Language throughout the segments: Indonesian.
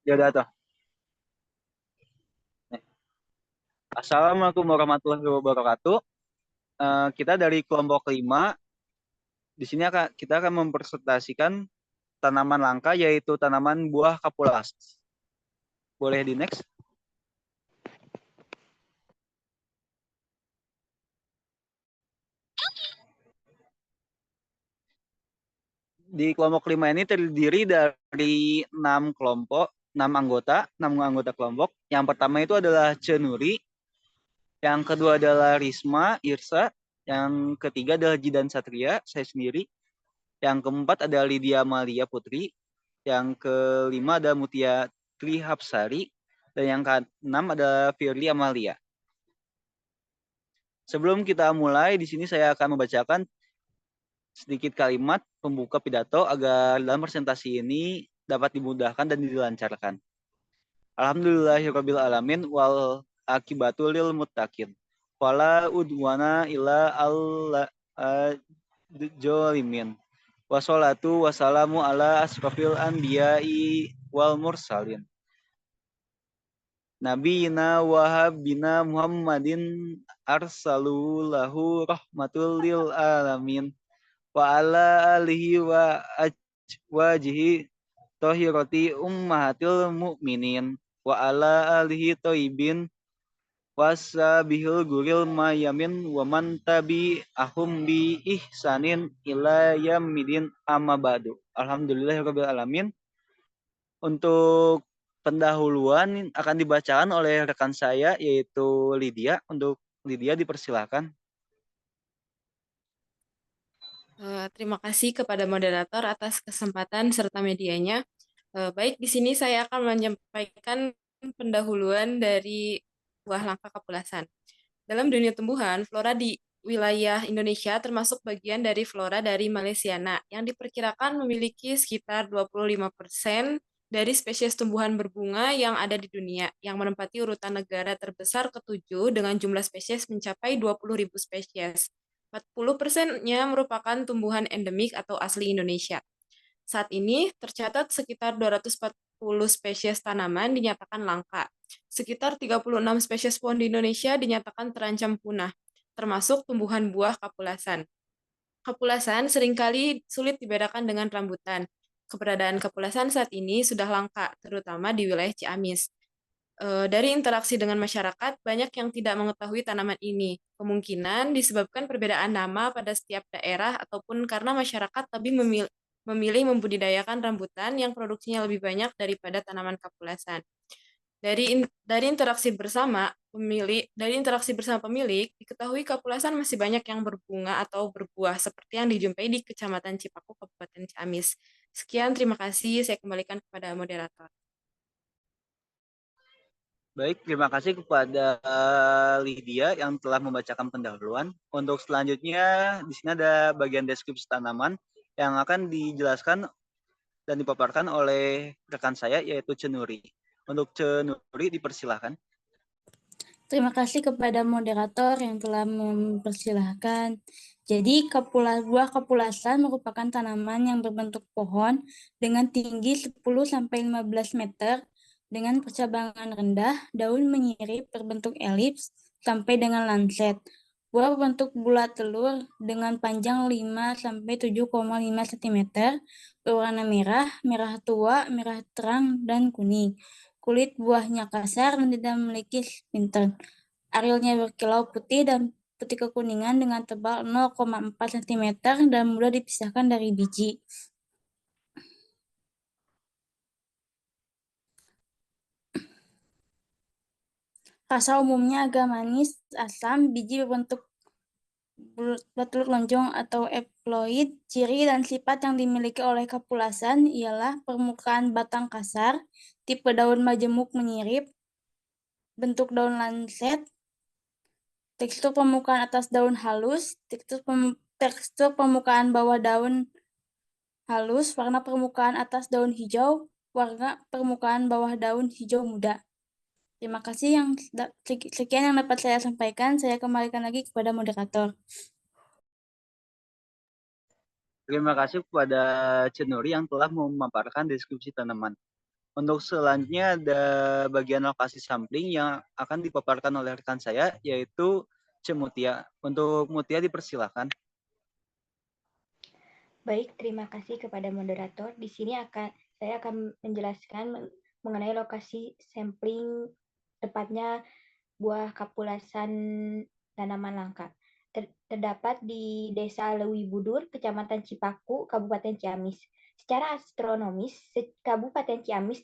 Ya udah tuh. Assalamualaikum warahmatullahi wabarakatuh. Kita dari kelompok 5. Di sini kita akan mempresentasikan tanaman langka yaitu tanaman buah kapulas. Boleh di next? Di kelompok 5 ini terdiri dari 6 kelompok, 6 anggota, 6 anggota kelompok. Yang pertama itu adalah Cenuri, yang kedua adalah Risma, Irsa, yang ketiga adalah Jidan Satria, saya sendiri. Yang keempat ada Lydia Malia Putri, yang kelima ada Mutia Tri Hapsari, dan yang keenam ada Firly Amalia. Sebelum kita mulai, di sini saya akan membacakan sedikit kalimat pembuka pidato agar dalam presentasi ini dapat dimudahkan dan dilancarkan. Alhamdulillahirabbil alamin wal akibatu lil muttaqin. Wala udwana illa alla jolimin. Wassalatu wassalamu ala asrofil anbiya'i wal mursalin. Nabiyina wahabina Muhammadin arsalulahu rahmatul lil alamin wa ala alihi wa ajwajihi tohiroti ummahatil mu'minin wa ala alihi toibin wasabihil guril mayamin wa man tabi ahum bi ihsanin ila yamidin amma ba'du. Alhamdulillahirabbil alamin. Untuk pendahuluan akan dibacakan oleh rekan saya yaitu Lydia. Untuk Lydia dipersilakan. Terima kasih kepada moderator atas kesempatan serta medianya. Baik, di sini saya akan menyampaikan pendahuluan dari buah langka kapulasan. Dalam dunia tumbuhan, flora di wilayah Indonesia termasuk bagian dari flora dari Malaysiana yang diperkirakan memiliki sekitar 25% dari spesies tumbuhan berbunga yang ada di dunia, yang menempati urutan negara terbesar ketujuh dengan jumlah spesies mencapai 20.000 spesies. 40%-nya merupakan tumbuhan endemik atau asli Indonesia. Saat ini tercatat sekitar 240 spesies tanaman dinyatakan langka. Sekitar 36 spesies pohon di Indonesia dinyatakan terancam punah, termasuk tumbuhan buah kapulasan. Kapulasan seringkali sulit dibedakan dengan rambutan. Keberadaan kapulasan saat ini sudah langka, terutama di wilayah Ciamis. Dari interaksi dengan masyarakat, banyak yang tidak mengetahui tanaman ini. Kemungkinan disebabkan perbedaan nama pada setiap daerah ataupun karena masyarakat lebih memilih membudidayakan rambutan yang produksinya lebih banyak daripada tanaman kapulasan. Dari interaksi bersama pemilik, diketahui kapulasan masih banyak yang berbunga atau berbuah seperti yang dijumpai di Kecamatan Cipaku, Kabupaten Ciamis. Sekian, terima kasih. Saya kembalikan kepada moderator. Baik, terima kasih kepada Lydia yang telah membacakan pendahuluan. Untuk selanjutnya, di sini ada bagian deskripsi tanaman yang akan dijelaskan dan dipaparkan oleh rekan saya yaitu Cenuri. Untuk Cenuri dipersilahkan. Terima kasih kepada moderator yang telah mempersilahkan. Jadi, buah kapulasan merupakan tanaman yang berbentuk pohon dengan tinggi 10-15 meter, dengan percabangan rendah, daun menyirip berbentuk elips sampai dengan lanset. Buah berbentuk bulat telur dengan panjang 5-7,5 cm, berwarna merah, merah tua, merah terang, dan kuning. Kulit buahnya kasar dan tidak memiliki spinton. Arealnya berkilau putih dan putih kekuningan dengan tebal 0,4 cm dan mudah dipisahkan dari biji. Rasa umumnya agak manis, asam, biji berbentuk bulat telur lonjong atau eploid. Ciri dan sifat yang dimiliki oleh kapulasan ialah permukaan batang kasar, tipe daun majemuk menyirip, bentuk daun lanset, tekstur permukaan atas daun halus, tekstur permukaan bawah daun halus, warna permukaan atas daun hijau, warna permukaan bawah daun hijau muda. Terima kasih, sekian yang dapat saya sampaikan. Saya kembalikan lagi kepada moderator. Terima kasih kepada Cenuri yang telah memaparkan deskripsi tanaman. Untuk selanjutnya ada bagian lokasi sampling yang akan dipaparkan oleh rekan saya, yaitu Cemutia. Untuk Mutia dipersilakan. Baik, terima kasih kepada moderator. Di sini saya akan menjelaskan mengenai lokasi sampling tepatnya buah kapulasan tanaman langka. Terdapat di Desa Lewibudur, Kecamatan Cipaku, Kabupaten Ciamis. Secara astronomis, Kabupaten Ciamis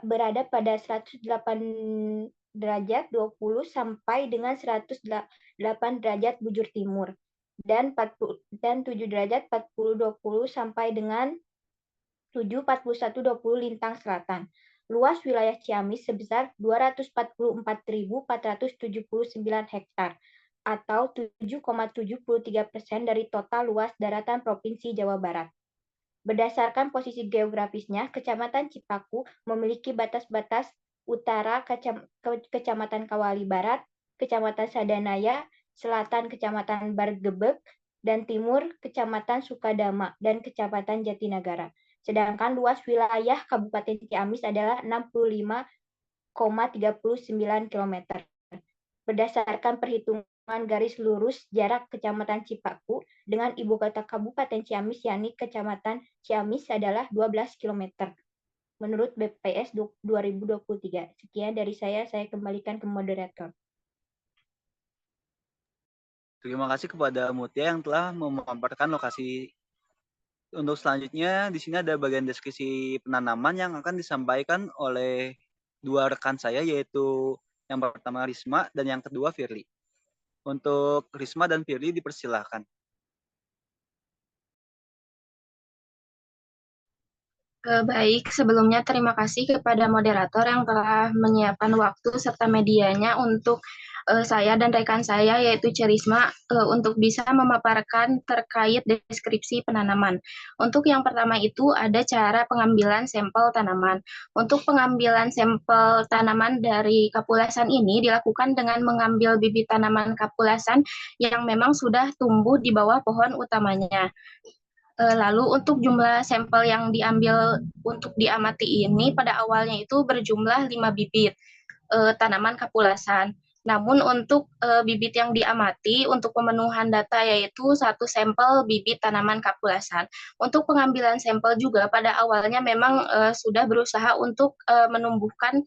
berada pada 108 derajat 20 sampai dengan 108 derajat bujur timur dan 7 derajat 40 20 sampai dengan 7 41 20 lintang selatan. Luas wilayah Ciamis sebesar 244.479 hektar atau 7,73% dari total luas daratan Provinsi Jawa Barat. Berdasarkan posisi geografisnya, Kecamatan Cipaku memiliki batas-batas utara Kecamatan Kawali Barat, Kecamatan Sadanaya, selatan Kecamatan Bargebek, dan timur Kecamatan Sukadama dan Kecamatan Jatinegara. Sedangkan luas wilayah Kabupaten Ciamis adalah 65,39 km. Berdasarkan perhitungan garis lurus jarak Kecamatan Cipaku dengan ibu kota Kabupaten Ciamis, yakni Kecamatan Ciamis adalah 12 km. Menurut BPS 2023. Sekian dari saya kembalikan ke moderator. Terima kasih kepada Mutia yang telah memaparkan lokasi. Untuk selanjutnya, di sini ada bagian deskripsi penanaman yang akan disampaikan oleh dua rekan saya, yaitu yang pertama Risma dan yang kedua Firly. Untuk Risma dan Firly dipersilahkan. Baik, sebelumnya terima kasih kepada moderator yang telah menyiapkan waktu serta medianya untuk saya dan rekan saya yaitu Cerisma untuk bisa memaparkan terkait deskripsi penanaman. Untuk yang pertama itu ada cara pengambilan sampel tanaman. Untuk pengambilan sampel tanaman dari kapulasan ini dilakukan dengan mengambil bibit tanaman kapulasan yang memang sudah tumbuh di bawah pohon utamanya. Lalu untuk jumlah sampel yang diambil untuk diamati ini pada awalnya itu berjumlah 5 bibit tanaman kapulasan. Namun untuk bibit yang diamati untuk pemenuhan data yaitu 1 sampel bibit tanaman kapulasan. Untuk pengambilan sampel juga pada awalnya memang sudah berusaha untuk menumbuhkan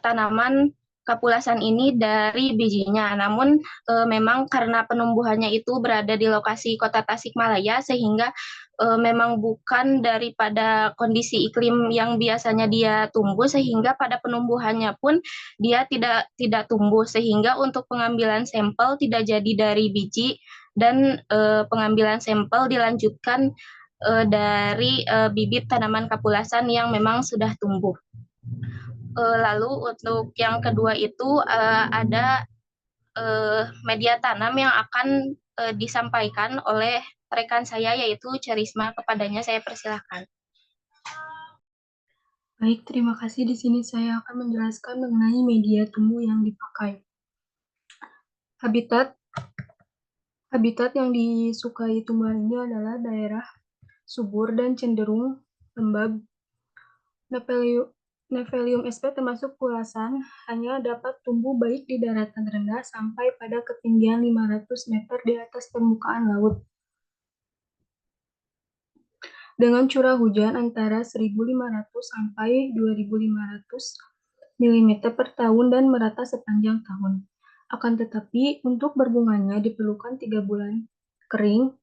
tanaman kapulasan ini dari bijinya. Namun memang karena penumbuhannya itu berada di lokasi Kota Tasikmalaya sehingga memang bukan daripada kondisi iklim yang biasanya dia tumbuh sehingga pada penumbuhannya pun dia tidak tumbuh sehingga untuk pengambilan sampel tidak jadi dari biji dan pengambilan sampel dilanjutkan dari bibit tanaman kapulasan yang memang sudah tumbuh. Lalu untuk yang kedua itu ada media tanam yang akan disampaikan oleh rekan saya yaitu Cerisma. Kepadanya saya persilahkan. Baik, terima kasih. Di sini saya akan menjelaskan mengenai media tumbuh yang dipakai. Habitat yang disukai tumbuhan ini adalah daerah subur dan cenderung lembab. Nephelium sp termasuk pulasan hanya dapat tumbuh baik di daratan rendah sampai pada ketinggian 500 meter di atas permukaan laut. Dengan curah hujan antara 1.500 sampai 2.500 mm per tahun dan merata sepanjang tahun. Akan tetapi, untuk berbunganya diperlukan 3 bulan kering,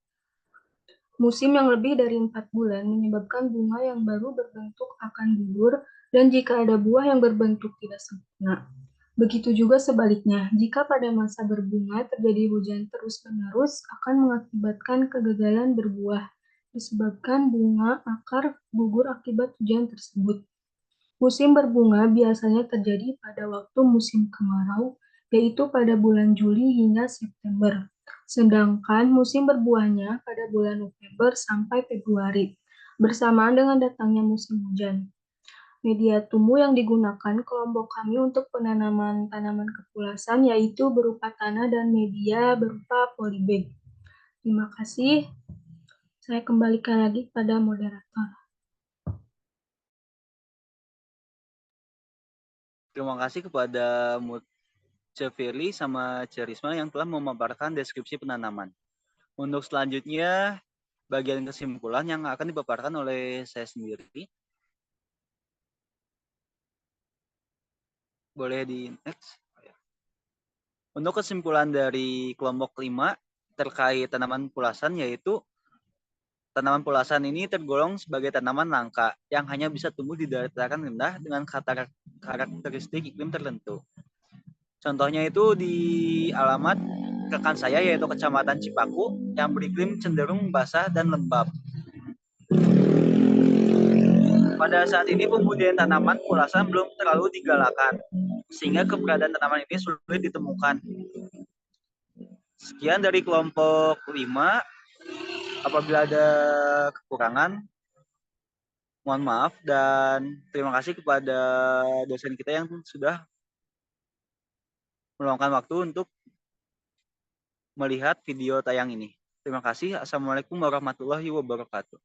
musim yang lebih dari 4 bulan menyebabkan bunga yang baru berbentuk akan gugur dan jika ada buah yang berbentuk tidak sempurna. Begitu juga sebaliknya, jika pada masa berbunga terjadi hujan terus-menerus akan mengakibatkan kegagalan berbuah, disebabkan bunga akar gugur akibat hujan tersebut. Musim berbunga biasanya terjadi pada waktu musim kemarau, yaitu pada bulan Juli hingga September. Sedangkan musim berbuahnya pada bulan November sampai Februari, bersamaan dengan datangnya musim hujan. Media tumbuh yang digunakan kelompok kami untuk penanaman tanaman kapulasan yaitu berupa tanah dan media berupa polybag. Terima kasih. Saya kembalikan lagi pada moderator. Terima kasih kepada Firly sama Risma yang telah memaparkan deskripsi penanaman. Untuk selanjutnya, bagian kesimpulan yang akan dipaparkan oleh saya sendiri. Boleh di next. Untuk kesimpulan dari kelompok 5 terkait tanaman pulasan, yaitu tanaman pulasan ini tergolong sebagai tanaman langka yang hanya bisa tumbuh di dataran rendah dengan karakteristik iklim tertentu. Contohnya itu di alamat rekan saya, yaitu Kecamatan Cipaku, yang beriklim cenderung basah dan lembab. Pada saat ini pembudidayaan tanaman pulasan belum terlalu digalakan, sehingga keberadaan tanaman ini sulit ditemukan. Sekian dari kelompok 5. Apabila ada kekurangan, mohon maaf, dan terima kasih kepada dosen kita yang sudah meluangkan waktu untuk melihat video tayang ini. Terima kasih. Assalamualaikum warahmatullahi wabarakatuh.